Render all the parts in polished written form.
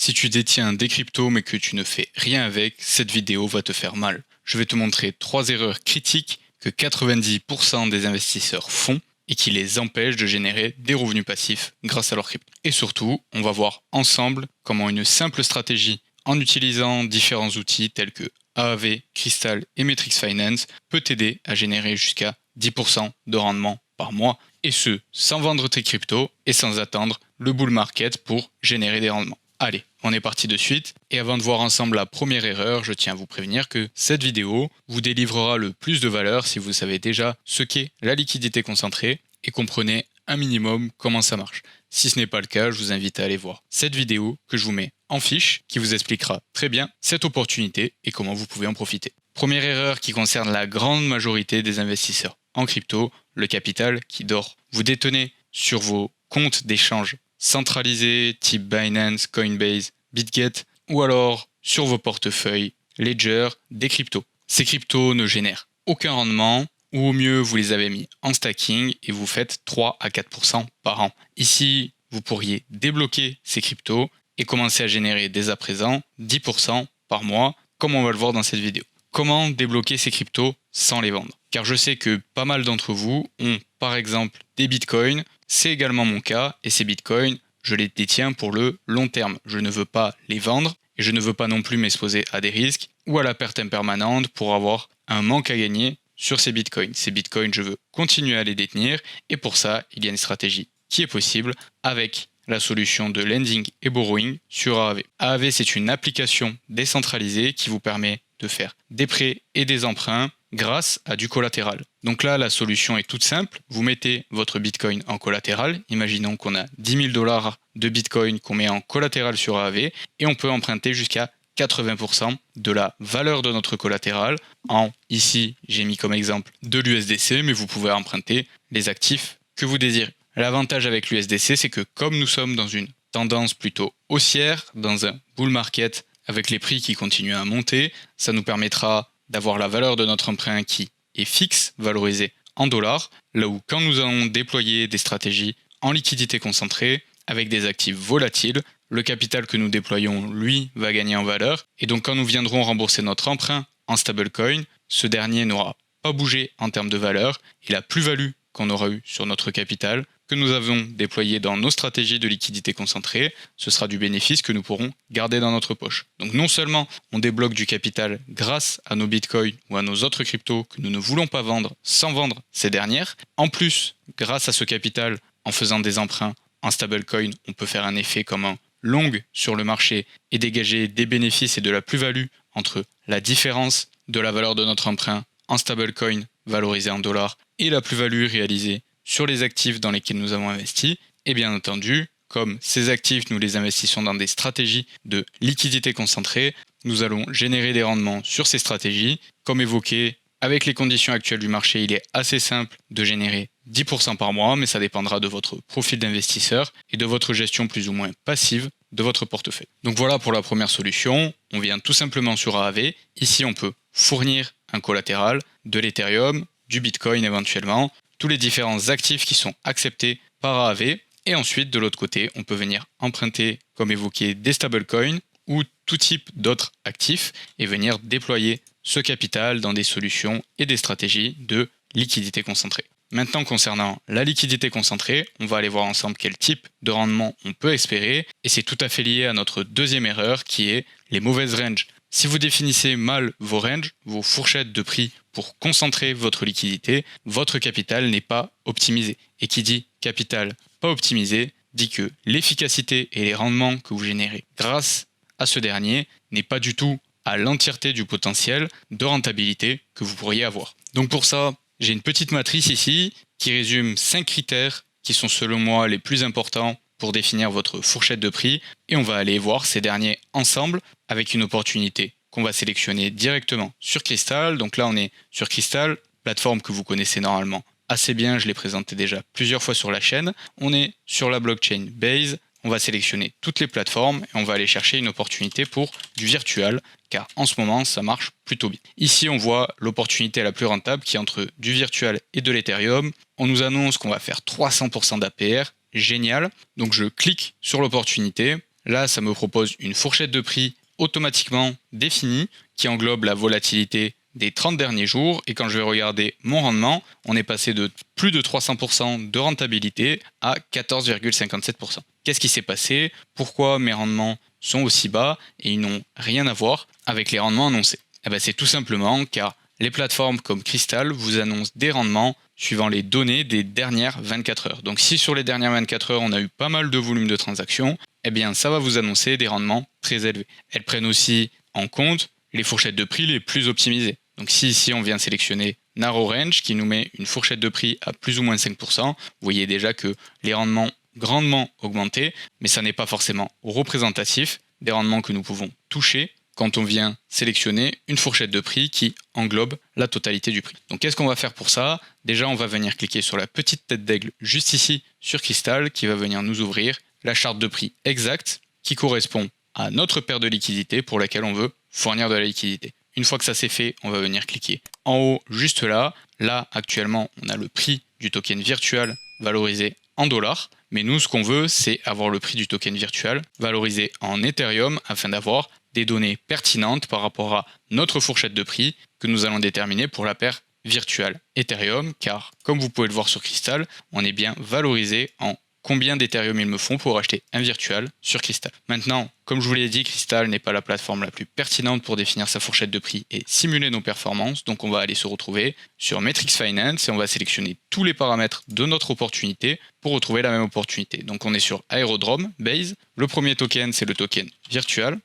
Si tu détiens des cryptos mais que tu ne fais rien avec, cette vidéo va te faire mal. Je vais te montrer 3 erreurs critiques que 90% des investisseurs font et qui les empêchent de générer des revenus passifs grâce à leur crypto. Et surtout, on va voir ensemble comment une simple stratégie en utilisant différents outils tels que Aave, Crystal et Matrix Finance peut t'aider à générer jusqu'à 10% de rendement par mois, et ce, sans vendre tes cryptos et sans attendre le bull market pour générer des rendements. Allez, on est parti de suite, et avant de voir ensemble la première erreur, je tiens à vous prévenir que cette vidéo vous délivrera le plus de valeur si vous savez déjà ce qu'est la liquidité concentrée et comprenez un minimum comment ça marche. Si ce n'est pas le cas, je vous invite à aller voir cette vidéo que je vous mets en fiche qui vous expliquera très bien cette opportunité et comment vous pouvez en profiter. Première erreur qui concerne la grande majorité des investisseurs en crypto, le capital qui dort. Vous détenez sur vos comptes d'échange centralisés type Binance, Coinbase, BitGet ou alors sur vos portefeuilles Ledger des cryptos. Ces cryptos ne génèrent aucun rendement, ou au mieux vous les avez mis en stacking et vous faites 3 à 4% par an. Ici, vous pourriez débloquer ces cryptos et commencer à générer dès à présent 10% par mois, comme on va le voir dans cette vidéo. Comment débloquer ces cryptos sans les vendre? Car je sais que pas mal d'entre vous ont par exemple des bitcoins, c'est également mon cas, et ces bitcoins, je les détiens pour le long terme. Je ne veux pas les vendre et je ne veux pas non plus m'exposer à des risques ou à la perte impermanente pour avoir un manque à gagner sur ces bitcoins. Ces bitcoins, je veux continuer à les détenir et pour ça, il y a une stratégie qui est possible avec la solution de lending et borrowing sur Aave. Aave, c'est une application décentralisée qui vous permet de faire des prêts et des emprunts grâce à du collatéral. Donc là, la solution est toute simple. Vous mettez votre bitcoin en collatéral. Imaginons qu'on a 10 000 $ de bitcoin qu'on met en collatéral sur Aave et on peut emprunter jusqu'à 80% de la valeur de notre collatéral ici j'ai mis comme exemple de l'USDC, mais vous pouvez emprunter les actifs que vous désirez. L'avantage avec l'USDC, c'est que comme nous sommes dans une tendance plutôt haussière, dans un bull market avec les prix qui continuent à monter, ça nous permettra d'avoir la valeur de notre emprunt qui est fixe, valorisée en dollars, là où quand nous allons déployer des stratégies en liquidité concentrée avec des actifs volatiles, le capital que nous déployons, lui, va gagner en valeur. Et donc quand nous viendrons rembourser notre emprunt en stablecoin, ce dernier n'aura pas bougé en termes de valeur et la plus-value qu'on aura eue sur notre capital, que nous avons déployé dans nos stratégies de liquidité concentrée, ce sera du bénéfice que nous pourrons garder dans notre poche. Donc non seulement on débloque du capital grâce à nos bitcoins ou à nos autres cryptos que nous ne voulons pas vendre sans vendre ces dernières, en plus, grâce à ce capital, en faisant des emprunts en stablecoin, on peut faire un effet comme un long sur le marché et dégager des bénéfices et de la plus-value entre la différence de la valeur de notre emprunt en stablecoin valorisé en dollars et la plus-value réalisée sur les actifs dans lesquels nous avons investi. Et bien entendu, comme ces actifs, nous les investissons dans des stratégies de liquidité concentrée, nous allons générer des rendements sur ces stratégies. Comme évoqué, avec les conditions actuelles du marché, il est assez simple de générer 10% par mois, mais ça dépendra de votre profil d'investisseur et de votre gestion plus ou moins passive de votre portefeuille. Donc voilà pour la première solution, on vient tout simplement sur Aave. Ici, on peut fournir un collatéral, de l'Ethereum, du Bitcoin éventuellement, tous les différents actifs qui sont acceptés par Aave. Et ensuite, de l'autre côté, on peut venir emprunter, comme évoqué, des stablecoins ou tout type d'autres actifs et venir déployer ce capital dans des solutions et des stratégies de liquidité concentrée. Maintenant, concernant la liquidité concentrée, on va aller voir ensemble quel type de rendement on peut espérer et c'est tout à fait lié à notre deuxième erreur qui est les mauvaises ranges. Si vous définissez mal vos ranges, vos fourchettes de prix pour concentrer votre liquidité, votre capital n'est pas optimisé. Et qui dit capital pas optimisé dit que l'efficacité et les rendements que vous générez grâce à ce dernier n'est pas du tout à l'entièreté du potentiel de rentabilité que vous pourriez avoir. Donc pour ça, j'ai une petite matrice ici qui résume 5 critères qui sont selon moi les plus importants pour définir votre fourchette de prix et on va aller voir ces derniers ensemble avec une opportunité qu'on va sélectionner directement sur Crystal. Donc là on est sur Crystal, plateforme que vous connaissez normalement assez bien, je l'ai présenté déjà plusieurs fois sur la chaîne. On est sur la blockchain Base, on va sélectionner toutes les plateformes et on va aller chercher une opportunité pour du virtual car en ce moment ça marche plutôt bien. Ici on voit l'opportunité la plus rentable qui est entre du virtual et de l'Ethereum. On nous annonce qu'on va faire 300% d'APR, génial. Donc je clique sur l'opportunité Là, ça me propose une fourchette de prix automatiquement définie qui englobe la volatilité des 30 derniers jours. Et quand je vais regarder mon rendement, on est passé de plus de 300% de rentabilité à 14,57%. Qu'est-ce qui s'est passé? Pourquoi mes rendements sont aussi bas et ils n'ont rien à voir avec les rendements annoncés? C'est tout simplement car les plateformes comme Crystal vous annoncent des rendements suivant les données des dernières 24 heures. Donc si sur les dernières 24 heures on a eu pas mal de volume de transactions, ça va vous annoncer des rendements très élevés. Elles prennent aussi en compte les fourchettes de prix les plus optimisées. Donc si ici on vient sélectionner Narrow Range qui nous met une fourchette de prix à plus ou moins 5%, vous voyez déjà que les rendements grandement augmentés, mais ça n'est pas forcément représentatif des rendements que nous pouvons toucher quand on vient sélectionner une fourchette de prix qui englobe la totalité du prix. Donc qu'est-ce qu'on va faire pour ça? Déjà on va venir cliquer sur la petite tête d'aigle juste ici sur Crystal qui va venir nous ouvrir la charte de prix exacte qui correspond à notre paire de liquidités pour laquelle on veut fournir de la liquidité. Une fois que ça c'est fait, on va venir cliquer en haut juste là. Là actuellement on a le prix du token virtual valorisé en dollars. Mais nous ce qu'on veut c'est avoir le prix du token virtual valorisé en Ethereum afin d'avoir des données pertinentes par rapport à notre fourchette de prix que nous allons déterminer pour la paire virtuelle Ethereum, car comme vous pouvez le voir sur Crystal, on est bien valorisé en combien d'Ethereum il me font pour acheter un virtual sur Crystal. Maintenant, comme je vous l'ai dit, Crystal n'est pas la plateforme la plus pertinente pour définir sa fourchette de prix et simuler nos performances, donc on va aller se retrouver sur Metrics Finance et on va sélectionner tous les paramètres de notre opportunité pour retrouver la même opportunité. Donc on est sur Aerodrome, Base, le premier token c'est le token virtual,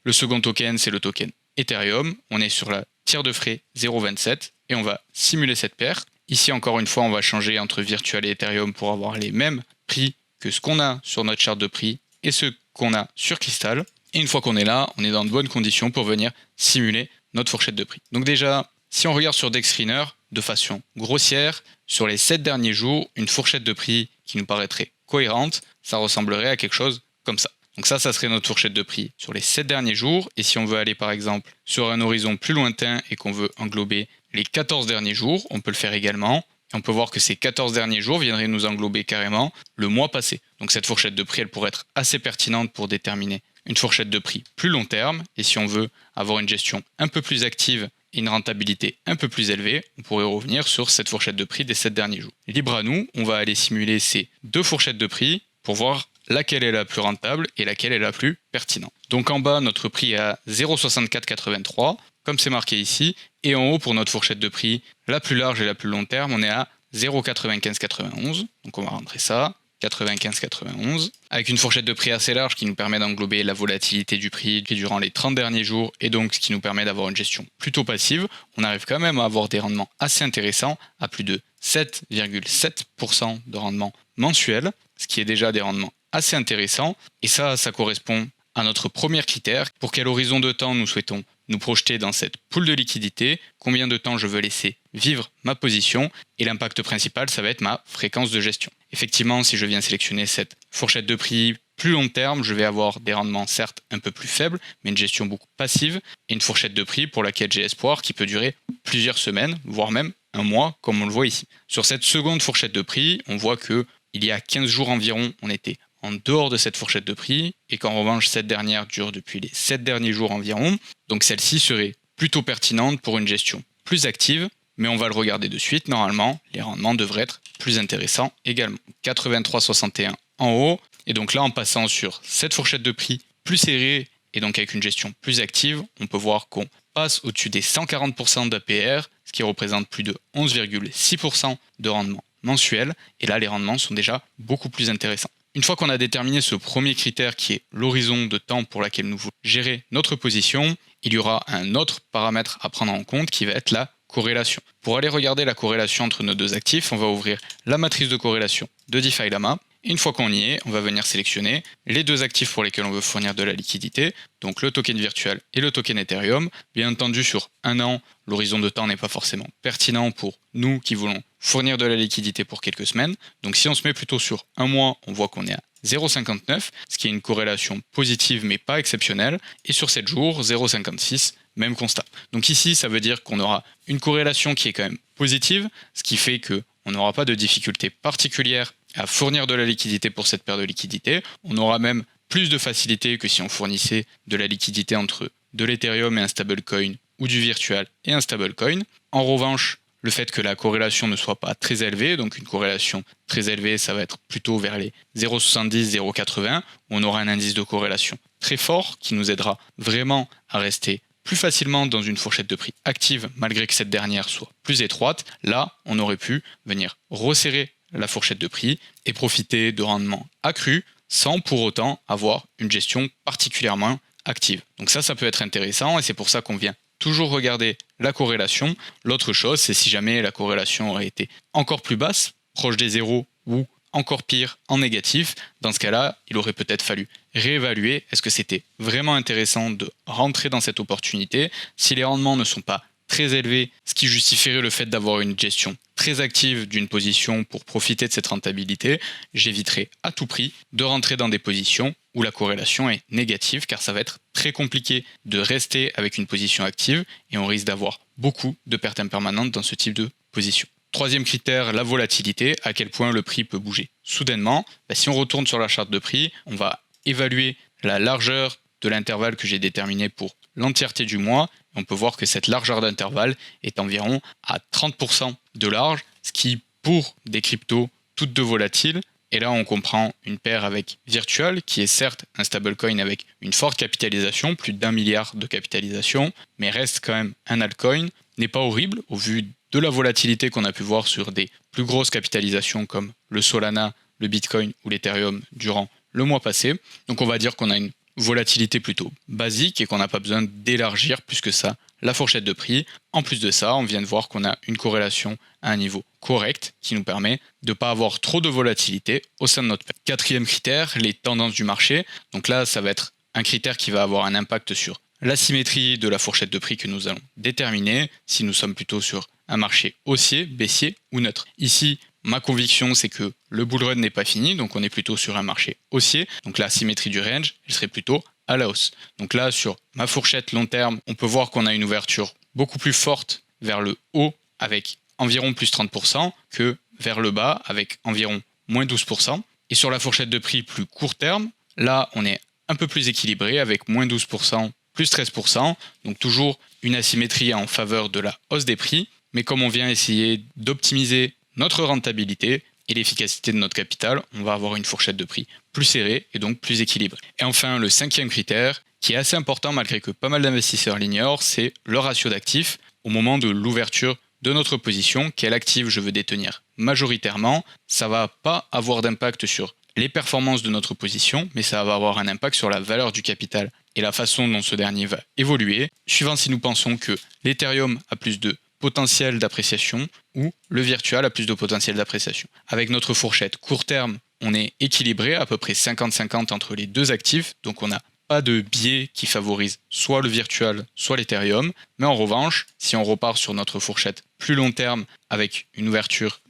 le second token c'est le token Ethereum, on est sur la tiers de frais 0,27 et on va simuler cette paire. Ici encore une fois on va changer entre virtual et Ethereum pour avoir les mêmes prix que ce qu'on a sur notre charte de prix et ce qu'on a sur Crystal. Et une fois qu'on est là, on est dans de bonnes conditions pour venir simuler notre fourchette de prix. Donc déjà, si on regarde sur Dexscreener, de façon grossière, sur les 7 derniers jours, une fourchette de prix qui nous paraîtrait cohérente, ça ressemblerait à quelque chose comme ça. Donc ça serait notre fourchette de prix sur les 7 derniers jours. Et si on veut aller par exemple sur un horizon plus lointain et qu'on veut englober les 14 derniers jours, on peut le faire également. Et on peut voir que ces 14 derniers jours viendraient nous englober carrément le mois passé. Donc cette fourchette de prix, elle pourrait être assez pertinente pour déterminer une fourchette de prix plus long terme. Et si on veut avoir une gestion un peu plus active et une rentabilité un peu plus élevée, on pourrait revenir sur cette fourchette de prix des 7 derniers jours. Libre à nous, on va aller simuler ces deux fourchettes de prix pour voir laquelle est la plus rentable et laquelle est la plus pertinente. Donc en bas, notre prix est à 0,6483. Comme c'est marqué ici, et en haut pour notre fourchette de prix la plus large et la plus long terme, on est à 0,9591, donc on va rentrer ça, 95,91, avec une fourchette de prix assez large qui nous permet d'englober la volatilité du prix durant les 30 derniers jours et donc ce qui nous permet d'avoir une gestion plutôt passive. On arrive quand même à avoir des rendements assez intéressants, à plus de 7,7% de rendement mensuel, ce qui est déjà des rendements assez intéressants, et ça correspond à notre premier critère, pour quel horizon de temps nous souhaitons nous projeter dans cette pool de liquidité, combien de temps je veux laisser vivre ma position, et l'impact principal, ça va être ma fréquence de gestion. Effectivement, si je viens sélectionner cette fourchette de prix plus long terme, je vais avoir des rendements certes un peu plus faibles, mais une gestion beaucoup passive, et une fourchette de prix pour laquelle j'ai espoir qui peut durer plusieurs semaines, voire même un mois, comme on le voit ici. Sur cette seconde fourchette de prix, on voit que il y a 15 jours environ, on était en dehors de cette fourchette de prix, et qu'en revanche cette dernière dure depuis les 7 derniers jours environ, donc celle-ci serait plutôt pertinente pour une gestion plus active, mais on va le regarder de suite, normalement les rendements devraient être plus intéressants également. 83,61 en haut, et donc là en passant sur cette fourchette de prix plus serrée, et donc avec une gestion plus active, on peut voir qu'on passe au-dessus des 140% d'APR, ce qui représente plus de 11,6% de rendement mensuel, et là les rendements sont déjà beaucoup plus intéressants. Une fois qu'on a déterminé ce premier critère qui est l'horizon de temps pour lequel nous voulons gérer notre position, il y aura un autre paramètre à prendre en compte qui va être la corrélation. Pour aller regarder la corrélation entre nos deux actifs, on va ouvrir la matrice de corrélation de DeFi Lama. Et une fois qu'on y est, on va venir sélectionner les deux actifs pour lesquels on veut fournir de la liquidité, donc le token virtuel et le token Ethereum. Bien entendu, sur un an, l'horizon de temps n'est pas forcément pertinent pour nous qui voulons fournir de la liquidité pour quelques semaines. Donc si on se met plutôt sur un mois, on voit qu'on est à 0,59, ce qui est une corrélation positive mais pas exceptionnelle. Et sur 7 jours, 0,56, même constat. Donc ici, ça veut dire qu'on aura une corrélation qui est quand même positive, ce qui fait qu'on n'aura pas de difficulté particulière à fournir de la liquidité pour cette paire de liquidités. On aura même plus de facilité que si on fournissait de la liquidité entre de l'Ethereum et un stablecoin ou du virtual et un stablecoin. En revanche, le fait que la corrélation ne soit pas très élevée, donc une corrélation très élevée, ça va être plutôt vers les 0,70, 0,80, on aura un indice de corrélation très fort qui nous aidera vraiment à rester plus facilement dans une fourchette de prix active malgré que cette dernière soit plus étroite. Là, on aurait pu venir resserrer la fourchette de prix et profiter de rendements accrus sans pour autant avoir une gestion particulièrement active. Donc ça peut être intéressant et c'est pour ça qu'on vient toujours regarder la corrélation. L'autre chose, c'est si jamais la corrélation aurait été encore plus basse, proche des zéros ou encore pire en négatif, dans ce cas-là, il aurait peut-être fallu réévaluer est-ce que c'était vraiment intéressant de rentrer dans cette opportunité. Si les rendements ne sont pas très élevés, ce qui justifierait le fait d'avoir une gestion très active d'une position pour profiter de cette rentabilité, j'éviterai à tout prix de rentrer dans des positions où la corrélation est négative, car ça va être très compliqué de rester avec une position active et on risque d'avoir beaucoup de pertes impermanentes dans ce type de position. Troisième critère, la volatilité, à quel point le prix peut bouger soudainement. Si on retourne sur la charte de prix, on va évaluer la largeur de l'intervalle que j'ai déterminé pour l'entièreté du mois. On peut voir que cette largeur d'intervalle est environ à 30% de large, ce qui, pour des cryptos toutes deux volatiles, et là on comprend une paire avec Virtual, qui est certes un stablecoin avec une forte capitalisation, plus d'1 milliard de capitalisation, mais reste quand même un altcoin, n'est pas horrible au vu de la volatilité qu'on a pu voir sur des plus grosses capitalisations comme le Solana, le Bitcoin ou l'Ethereum durant le mois passé. Donc on va dire qu'on a une volatilité plutôt basique et qu'on n'a pas besoin d'élargir plus que ça la fourchette de prix. En plus de ça, on vient de voir qu'on a une corrélation à un niveau correct qui nous permet de ne pas avoir trop de volatilité au sein de notre paire. Quatrième critère, les tendances du marché. Donc là, ça va être un critère qui va avoir un impact sur la symétrie de la fourchette de prix que nous allons déterminer, si nous sommes plutôt sur un marché haussier, baissier ou neutre. Ici, ma conviction, c'est que le bull run n'est pas fini, donc on est plutôt sur un marché haussier. Donc la symétrie du range, elle serait plutôt à la hausse. Donc là, sur ma fourchette long terme, on peut voir qu'on a une ouverture beaucoup plus forte vers le haut avec environ plus 30% que vers le bas avec environ moins 12%. Et sur la fourchette de prix plus court terme, là, on est un peu plus équilibré avec moins 12%, plus 13%. Donc toujours une asymétrie en faveur de la hausse des prix. Mais comme on vient essayer d'optimiser notre rentabilité et l'efficacité de notre capital, on va avoir une fourchette de prix plus serrée et donc plus équilibrée. Et enfin, le cinquième critère, qui est assez important malgré que pas mal d'investisseurs l'ignorent, c'est le ratio d'actifs au moment de l'ouverture de notre position. Quel actif je veux détenir majoritairement, ça ne va pas avoir d'impact sur les performances de notre position, mais ça va avoir un impact sur la valeur du capital et la façon dont ce dernier va évoluer, suivant si nous pensons que l'Ethereum a plus de potentiel d'appréciation ou le virtual a plus de potentiel d'appréciation. Avec notre fourchette court terme, on est équilibré à peu près 50-50 entre les deux actifs, donc on n'a pas de biais qui favorise soit le virtual, soit l'Ethereum. Mais en revanche, si on repart sur notre fourchette plus long terme avec une ouverture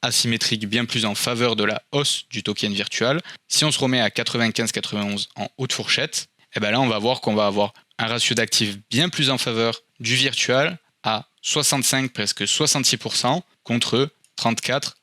asymétrique bien plus en faveur de la hausse du token virtual, si on se remet à 95-91 en haute fourchette, et bien là on va voir qu'on va avoir un ratio d'actifs bien plus en faveur du virtual à 65, presque 66% contre 34%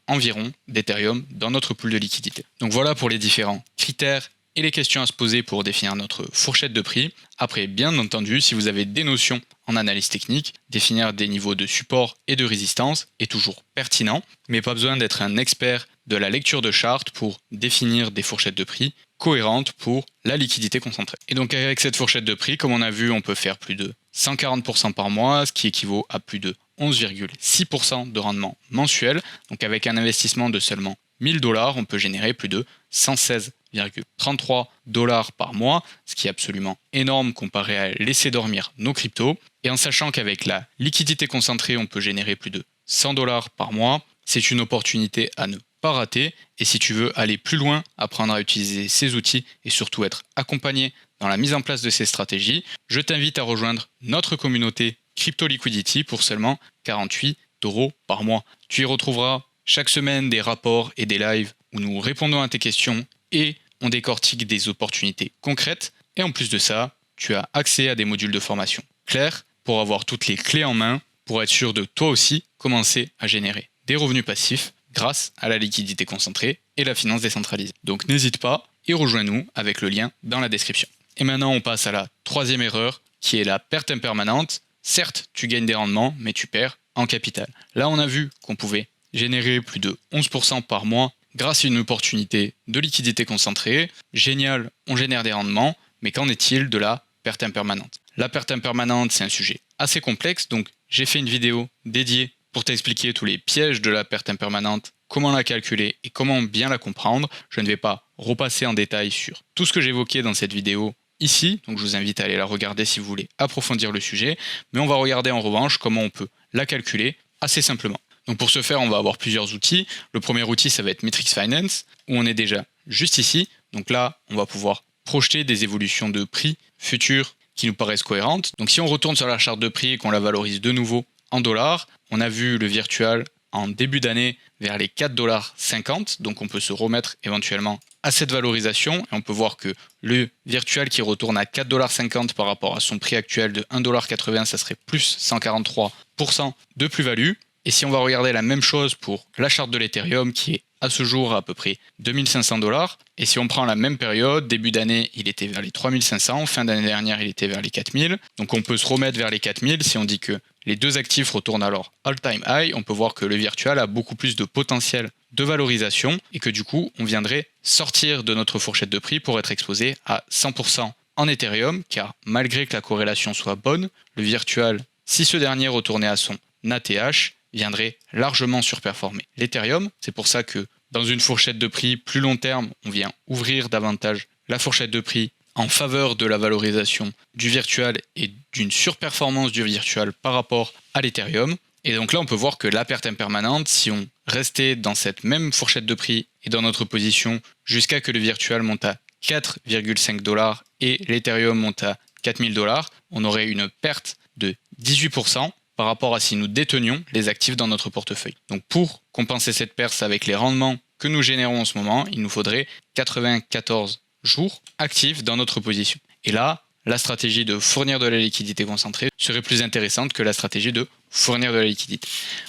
environ d'Ethereum dans notre pool de liquidité. Donc voilà pour les différents critères et les questions à se poser pour définir notre fourchette de prix. Après, bien entendu, si vous avez des notions en analyse technique, définir des niveaux de support et de résistance est toujours pertinent, mais pas besoin d'être un expert de la lecture de charte pour définir des fourchettes de prix cohérentes pour la liquidité concentrée. Et donc avec cette fourchette de prix, comme on a vu, on peut faire plus de 140% par mois, ce qui équivaut à plus de 11,6% de rendement mensuel. Donc avec un investissement de seulement 1000 $, on peut générer plus de 116,33 $ par mois, ce qui est absolument énorme comparé à laisser dormir nos cryptos. Et en sachant qu'avec la liquidité concentrée, on peut générer plus de 100 $ par mois, c'est une opportunité à ne pas rater. Et si tu veux aller plus loin, apprendre à utiliser ces outils et surtout être accompagné dans la mise en place de ces stratégies, je t'invite à rejoindre notre communauté Crypto Liquidity pour seulement 48 € par mois. Tu y retrouveras chaque semaine des rapports et des lives où nous répondons à tes questions et on décortique des opportunités concrètes. Et en plus de ça, tu as accès à des modules de formation clairs pour avoir toutes les clés en main pour être sûr de toi aussi commencer à générer des revenus passifs grâce à la liquidité concentrée et la finance décentralisée. Donc n'hésite pas et rejoins-nous avec le lien dans la description. Et maintenant on passe à la troisième erreur qui est la perte impermanente. Certes, tu gagnes des rendements, mais tu perds en capital. Là on a vu qu'on pouvait générer plus de 11% par mois grâce à une opportunité de liquidité concentrée. Génial, on génère des rendements, mais qu'en est-il de la perte impermanente? La perte impermanente, c'est un sujet assez complexe, donc j'ai fait une vidéo dédiée pour t'expliquer tous les pièges de la perte impermanente, comment la calculer et comment bien la comprendre. Je ne vais pas repasser en détail sur tout ce que j'ai évoqué dans cette vidéo ici, donc je vous invite à aller la regarder si vous voulez approfondir le sujet, mais on va regarder en revanche comment on peut la calculer assez simplement. Donc pour ce faire, on va avoir plusieurs outils. Le premier outil, ça va être Metrics Finance, où on est déjà juste ici. Donc là, on va pouvoir projeter des évolutions de prix futurs qui nous paraissent cohérentes. Donc si on retourne sur la charte de prix et qu'on la valorise de nouveau en dollars, on a vu le virtual en début d'année vers les 4,50 $. Donc on peut se remettre éventuellement à cette valorisation. Et on peut voir que le virtual qui retourne à 4,50 $ par rapport à son prix actuel de 1,80 $, ça serait plus 143% de plus-value. Et si on va regarder la même chose pour la charte de l'Ethereum qui est à ce jour à peu près 2500 $, et si on prend la même période, début d'année il était vers les 3500, fin d'année dernière il était vers les 4000, donc on peut se remettre vers les 4000 si on dit que les deux actifs retournent alors all-time high, on peut voir que le virtual a beaucoup plus de potentiel de valorisation et que du coup on viendrait sortir de notre fourchette de prix pour être exposé à 100% en Ethereum, car malgré que la corrélation soit bonne, le virtual, si ce dernier retournait à son ATH, viendrait largement surperformer l'Ethereum. C'est pour ça que dans une fourchette de prix plus long terme, on vient ouvrir davantage la fourchette de prix en faveur de la valorisation du virtual et d'une surperformance du virtual par rapport à l'Ethereum. Et donc là, on peut voir que la perte impermanente, si on restait dans cette même fourchette de prix et dans notre position jusqu'à que le virtual monte à 4,5 $ et l'Ethereum monte à 4000 $, on aurait une perte de 18% par rapport à si nous détenions les actifs dans notre portefeuille. Donc pour compenser cette perte avec les rendements que nous générons en ce moment, il nous faudrait 94 jours actifs dans notre position. Et là, la stratégie de fournir de la liquidité concentrée serait plus intéressante que la stratégie de fournir de la liquidité.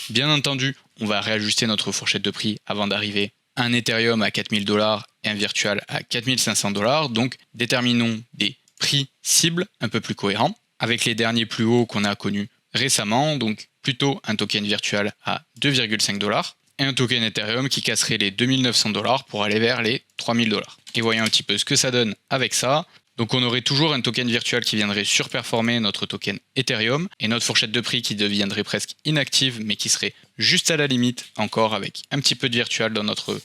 Bien entendu, on va réajuster notre fourchette de prix avant d'arriver à un Ethereum à 4000 $ et un virtual à 4500 $. Donc déterminons des prix cibles un peu plus cohérents avec les derniers plus hauts qu'on a connus récemment, donc plutôt un token virtual à 2,5 $ et un token Ethereum qui casserait les 2900 $ pour aller vers les 3000 $. Et voyons un petit peu ce que ça donne avec ça. Donc on aurait toujours un token virtual qui viendrait surperformer notre token Ethereum et notre fourchette de prix qui deviendrait presque inactive mais qui serait juste à la limite encore avec un petit peu de virtual dans notre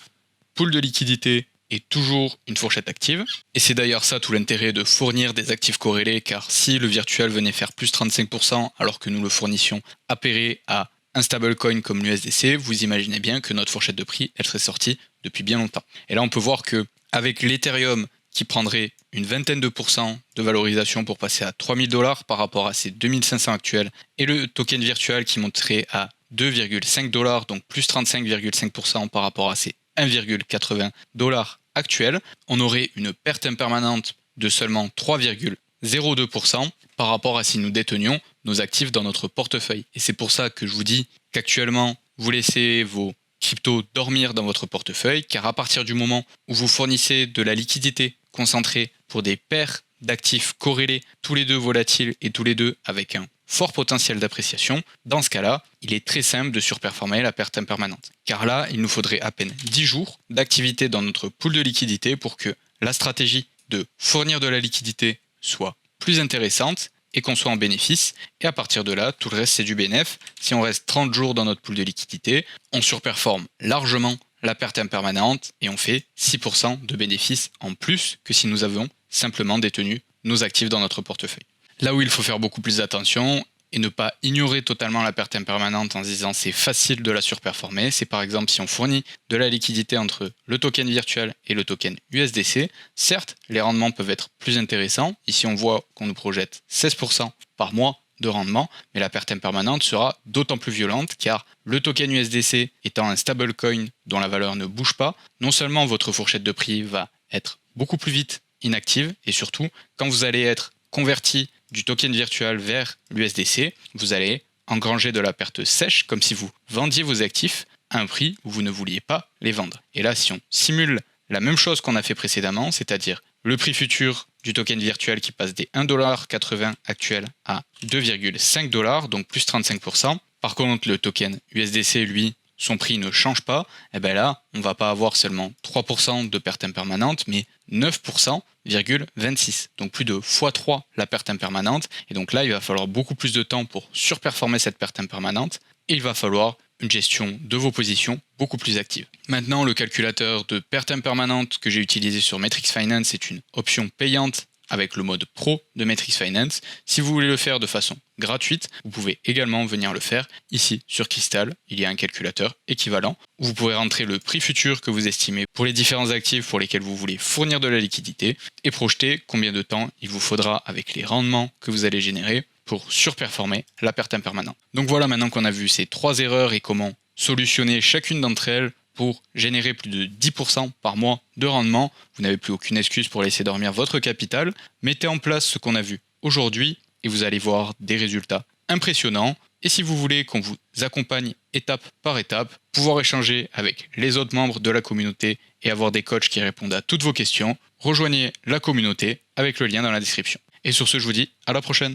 pool de liquidité et toujours une fourchette active. Et c'est d'ailleurs ça tout l'intérêt de fournir des actifs corrélés, car si le virtual venait faire plus 35% alors que nous le fournissions appairé à un stablecoin comme l'USDC, vous imaginez bien que notre fourchette de prix elle serait sortie depuis bien longtemps. Et là on peut voir que avec l'Ethereum qui prendrait une vingtaine de pourcents de valorisation pour passer à 3000 $ par rapport à ses 2500 actuels, et le token virtual qui monterait à 2,5 $, donc plus 35,5% par rapport à ses 1,80 $ actuels, on aurait une perte impermanente de seulement 3,02% par rapport à si nous détenions nos actifs dans notre portefeuille. Et c'est pour ça que je vous dis qu'actuellement, vous laissez vos cryptos dormir dans votre portefeuille, car à partir du moment où vous fournissez de la liquidité concentrée pour des paires d'actifs corrélés, tous les deux volatiles et tous les deux avec un fort potentiel d'appréciation, dans ce cas-là, il est très simple de surperformer la perte impermanente. Car là, il nous faudrait à peine 10 jours d'activité dans notre pool de liquidité pour que la stratégie de fournir de la liquidité soit plus intéressante et qu'on soit en bénéfice. Et à partir de là, tout le reste, c'est du bénéf. Si on reste 30 jours dans notre pool de liquidité, on surperforme largement la perte impermanente et on fait 6% de bénéfices en plus que si nous avions simplement détenu nos actifs dans notre portefeuille. Là où il faut faire beaucoup plus attention et ne pas ignorer totalement la perte impermanente en se disant c'est facile de la surperformer, c'est par exemple si on fournit de la liquidité entre le token virtuel et le token USDC. Certes, les rendements peuvent être plus intéressants. Ici, on voit qu'on nous projette 16% par mois de rendement, mais la perte impermanente sera d'autant plus violente car le token USDC étant un stablecoin dont la valeur ne bouge pas, non seulement votre fourchette de prix va être beaucoup plus vite inactive, et surtout, quand vous allez être converti du token virtuel vers l'USDC, vous allez engranger de la perte sèche comme si vous vendiez vos actifs à un prix où vous ne vouliez pas les vendre. Et là, si on simule la même chose qu'on a fait précédemment, c'est-à-dire le prix futur du token virtuel qui passe des 1,80$ actuel à 2,5$, donc plus 35%. Par contre, le token USDC, lui, son prix ne change pas, et bien là, on ne va pas avoir seulement 3% de perte impermanente, mais 9,26%, donc plus de x3 la perte impermanente. Et donc là, il va falloir beaucoup plus de temps pour surperformer cette perte impermanente, et il va falloir une gestion de vos positions beaucoup plus active. Maintenant, le calculateur de perte impermanente que j'ai utilisé sur Matrix Finance est une option payante avec le mode pro de Matrix Finance. Si vous voulez le faire de façon gratuite, vous pouvez également venir le faire ici sur Crystal. Il y a un calculateur équivalent où vous pourrez rentrer le prix futur que vous estimez pour les différents actifs pour lesquels vous voulez fournir de la liquidité et projeter combien de temps il vous faudra avec les rendements que vous allez générer pour surperformer la perte impermanente. Donc voilà, maintenant qu'on a vu ces 3 erreurs et comment solutionner chacune d'entre elles pour générer plus de 10% par mois de rendement, vous n'avez plus aucune excuse pour laisser dormir votre capital. Mettez en place ce qu'on a vu aujourd'hui et vous allez voir des résultats impressionnants. Et si vous voulez qu'on vous accompagne étape par étape, pouvoir échanger avec les autres membres de la communauté et avoir des coachs qui répondent à toutes vos questions, rejoignez la communauté avec le lien dans la description. Et sur ce, je vous dis à la prochaine.